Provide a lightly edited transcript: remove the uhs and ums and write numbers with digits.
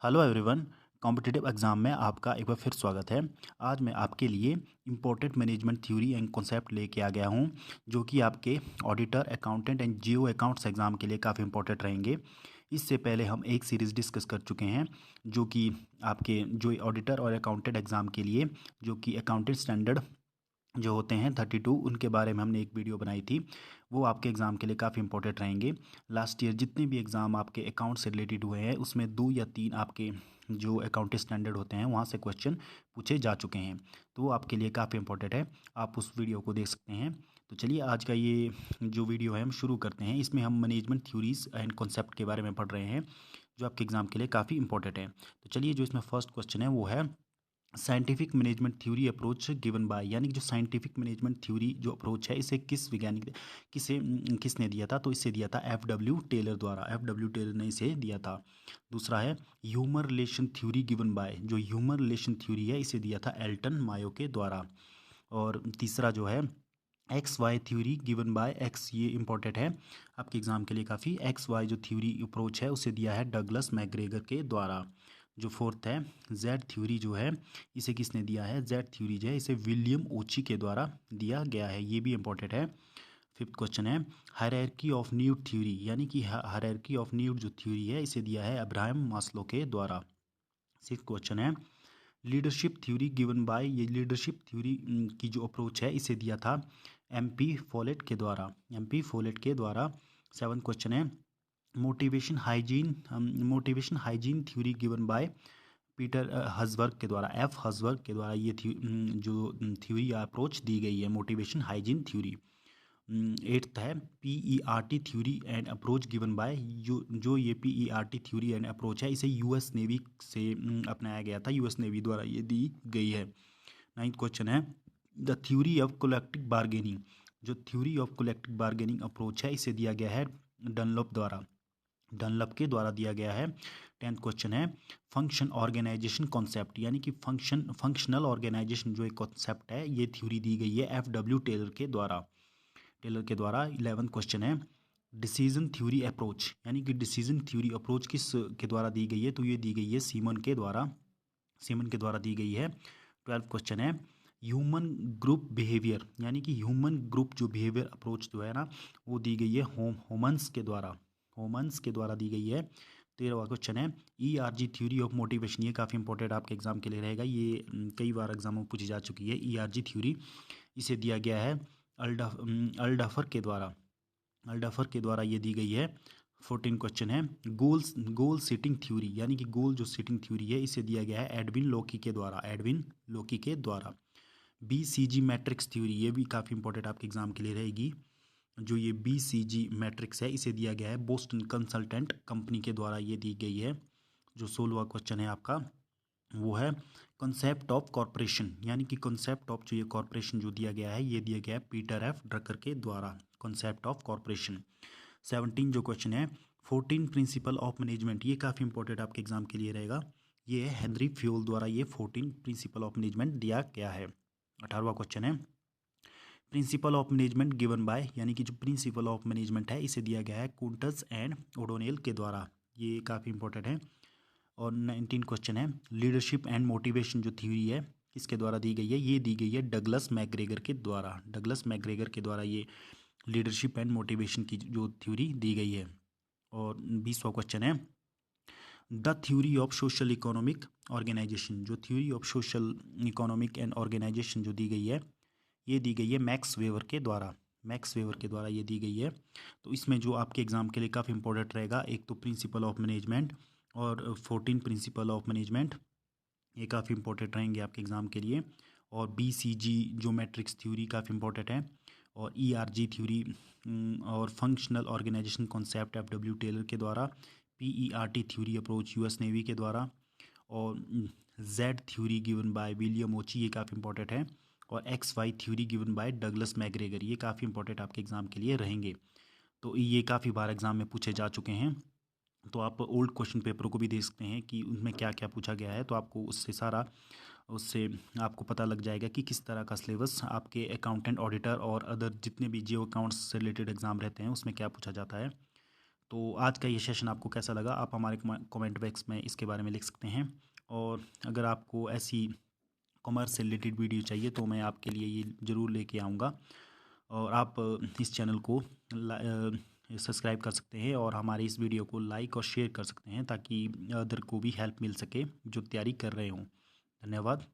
Hello everyone. Competitive exam में आपका एक बार फिर स्वागत है। आज मैं आपके लिए important management theory and concept लेके आ गया हूँ, जो कि आपके auditor, accountant and Jio accounts exam के लिए काफ़ी इंपॉर्टेंट रहेंगे। इससे पहले हम एक सीरीज़ डिस्कस कर चुके हैं, जो कि आपके जो ऑडिटर और अकाउंटेंट एग्ज़ाम के लिए, जो कि अकाउंटेंट स्टैंडर्ड जो होते हैं 32, उनके बारे में हमने एक वीडियो बनाई थी। वो आपके एग्ज़ाम के लिए काफ़ी इंपॉर्टेंट रहेंगे। लास्ट ईयर जितने भी एग्ज़ाम आपके अकाउंट से रिलेटेड हुए हैं, उसमें 2 या 3 आपके जो अकाउंटिंग स्टैंडर्ड होते हैं वहाँ से क्वेश्चन पूछे जा चुके हैं। तो वो आपके लिए काफ़ी इंपॉर्टेंट है, आप उस वीडियो को देख सकते हैं। तो चलिए आज का ये जो वीडियो है हम शुरू करते हैं। इसमें हम मैनेजमेंट थ्योरीज एंड कॉन्सेप्ट के बारे में पढ़ रहे हैं, जो आपके एग्ज़ाम के लिए काफ़ी इंपॉर्टेंट है। तो चलिए, जो इसमें फर्स्ट क्वेश्चन है वो है scientific management theory approach given by, यानी कि जो साइंटिफिक मैनेजमेंट थ्योरी जो अप्रोच है, इसे किस वैज्ञानिक किसने दिया था? तो इसे दिया था एफ डब्ल्यू टेलर द्वारा। एफ डब्ल्यू टेलर ने इसे दिया था। दूसरा है human relation theory given bye, जो ह्यूमन रिलेशन थ्योरी है इसे दिया था एल्टन मायो के द्वारा। और तीसरा जो है X Y theory given by X, ये इंपॉर्टेंट है आपके एग्जाम के लिए काफ़ी। एक्स वाई जो थ्योरी अप्रोच है उसे दिया है डगलस मैकग्रेगर के द्वारा। जो फोर्थ है जेड थ्योरी जो है, इसे किसने दिया है? जेड थ्योरी जो है इसे विलियम ओची के द्वारा दिया गया है, ये भी इंपॉर्टेंट है। फिफ्थ क्वेश्चन है हायरार्की ऑफ नीड थ्योरी, यानी कि हायरार्की ऑफ नीड जो थ्योरी है इसे दिया है अब्राहम मास्लो के द्वारा। सिक्स क्वेश्चन है लीडरशिप थ्योरी गिवन बाय, ये लीडरशिप थ्योरी की जो अप्रोच है इसे दिया था एमपी फॉलेट के द्वारा। एमपी फॉलेट के द्वारा। सेवन क्वेश्चन है motivation hygiene theory given by Peter Herzberg के द्वारा, एफ हजवर्ग के द्वारा ये जो थ्योरी या अप्रोच दी गई है मोटिवेशन हाइजीन थ्योरी। एट्थ है PERT theory and approach given by, जो ये पीईआरटी थ्योरी एंड अप्रोच है इसे यूएस नेवी से अपनाया गया था, यूएस नेवी द्वारा ये दी गई है। नाइन्थ क्वेश्चन है the theory of collective bargaining, जो theory of collective bargaining approach है इसे दिया गया है डनलॉप द्वारा, डनलप के द्वारा दिया गया है। टेंथ क्वेश्चन है फंक्शन ऑर्गेनाइजेशन कॉन्सेप्ट, यानी कि फंक्शनल ऑर्गेनाइजेशन जो एक कॉन्सेप्ट है, ये थ्योरी दी गई है एफ डब्ल्यू टेलर के द्वारा। इलेवेंथ क्वेश्चन है डिसीजन थ्योरी अप्रोच, यानी कि डिसीजन थ्योरी अप्रोच किस के द्वारा दी गई है? तो ये दी गई है सीमन के द्वारा, सीमन के द्वारा दी गई है। ट्वेल्थ क्वेश्चन है ह्यूमन ग्रुप बिहेवियर, यानी कि ह्यूमन ग्रुप जो बिहेवियर अप्रोच जो है ना, वो दी गई है होमन्स के द्वारा, होमन्स के द्वारा दी गई है। 13वां क्वेश्चन है ईआरजी थ्योरी ऑफ मोटिवेशन, ये काफ़ी इंपॉर्टेंट आपके एग्जाम के लिए रहेगा, ये कई बार एग्जामों में पूछी जा चुकी है। ईआरजी थ्योरी इसे दिया गया है अल्डाफर के द्वारा, अल्डाफर के द्वारा ये दी गई है। 14 क्वेश्चन है गोल सेटिंग थ्योरी, यानी कि गोल जो सेटिंग थ्योरी है इसे दिया गया है एडविन लोकी के द्वारा, एडविन लोकी के द्वारा। बीसीजी मैट्रिक्स थ्योरी, ये भी काफ़ी इंपॉर्टेंट आपके एग्जाम के लिए रहेगी। जो ये बीसीजी मैट्रिक्स है इसे दिया गया है बोस्टन कंसल्टेंट कंपनी के द्वारा, ये दी गई है। जो 16वां क्वेश्चन है आपका वो है कॉन्सेप्ट ऑफ कॉरपोरेशन, यानी कि कॉन्सेप्ट ऑफ जो ये कॉरपोरेशन जो दिया गया है, ये दिया गया है पीटर एफ ड्रकर के द्वारा, कॉन्सेप्ट ऑफ कॉरपोरेशन। 17 जो क्वेश्चन है 14 प्रिंसिपल ऑफ मैनेजमेंट, ये काफ़ी इंपॉर्टेंट आपके एग्जाम के लिए रहेगा, ये है हेनरी फ्यूल द्वारा ये 14 प्रिंसिपल ऑफ मैनेजमेंट दिया गया है। 18वां क्वेश्चन है principle of management given by, यानी कि जो प्रिंसिपल ऑफ मैनेजमेंट है इसे दिया गया है कुंटस एंड ओडोनेल के द्वारा, ये काफ़ी इंपॉर्टेंट है। और 19 क्वेश्चन है लीडरशिप एंड मोटिवेशन जो थ्योरी है किसके द्वारा दी गई है? ये दी गई है डगलस मैकग्रेगर के द्वारा, डगलस मैकग्रेगर के द्वारा ये लीडरशिप एंड मोटिवेशन की जो थ्योरी दी गई है। और 20वां क्वेश्चन है the theory of social economic organisation, जो theory of social economic and organisation जो दी गई है, ये दी गई है मैक्स वेवर के द्वारा, मैक्स वेवर के द्वारा ये दी गई है। तो इसमें जो आपके एग्जाम के लिए काफ़ी इंपॉर्टेंट रहेगा, एक तो प्रिंसिपल ऑफ मैनेजमेंट और 14 प्रिंसिपल ऑफ मैनेजमेंट, ये काफ़ी इंपॉर्टेंट रहेंगे आपके एग्ज़ाम के लिए। और बीसीजी जो मैट्रिक्स थ्योरी काफ़ी इंपॉर्टेंट है, और ईआरजी थ्योरी और functional organisation concept F Taylor के द्वारा, PERT theory approach US Navy के द्वारा, और Z theory given by William Ouchi, ये काफ़ी इंपॉर्टेंट है। और X Y theory given by Douglas McGregor, ये काफ़ी इंपॉर्टेंट आपके एग्ज़ाम के लिए रहेंगे। तो ये काफ़ी बार एग्ज़ाम में पूछे जा चुके हैं, तो आप ओल्ड क्वेश्चन पेपर को भी देख सकते हैं कि उनमें क्या क्या पूछा गया है, तो आपको उससे आपको पता लग जाएगा कि किस तरह का सिलेबस आपके अकाउंटेंट, ऑडिटर और अदर जितने भी जियो अकाउंट्स से रिलेटेड एग्ज़ाम रहते हैं उसमें क्या पूछा जाता है। तो आज का ये सेशन आपको कैसा लगा, आप हमारे कमेंट बॉक्स में इसके बारे में लिख सकते हैं। और अगर आपको ऐसी कॉमर्स से रिलेटेड वीडियो चाहिए तो मैं आपके लिए ये ज़रूर लेके आऊँगा। और आप इस चैनल को सब्सक्राइब कर सकते हैं और हमारे इस वीडियो को लाइक और शेयर कर सकते हैं ताकि अदर को भी हेल्प मिल सके जो तैयारी कर रहे हों। धन्यवाद।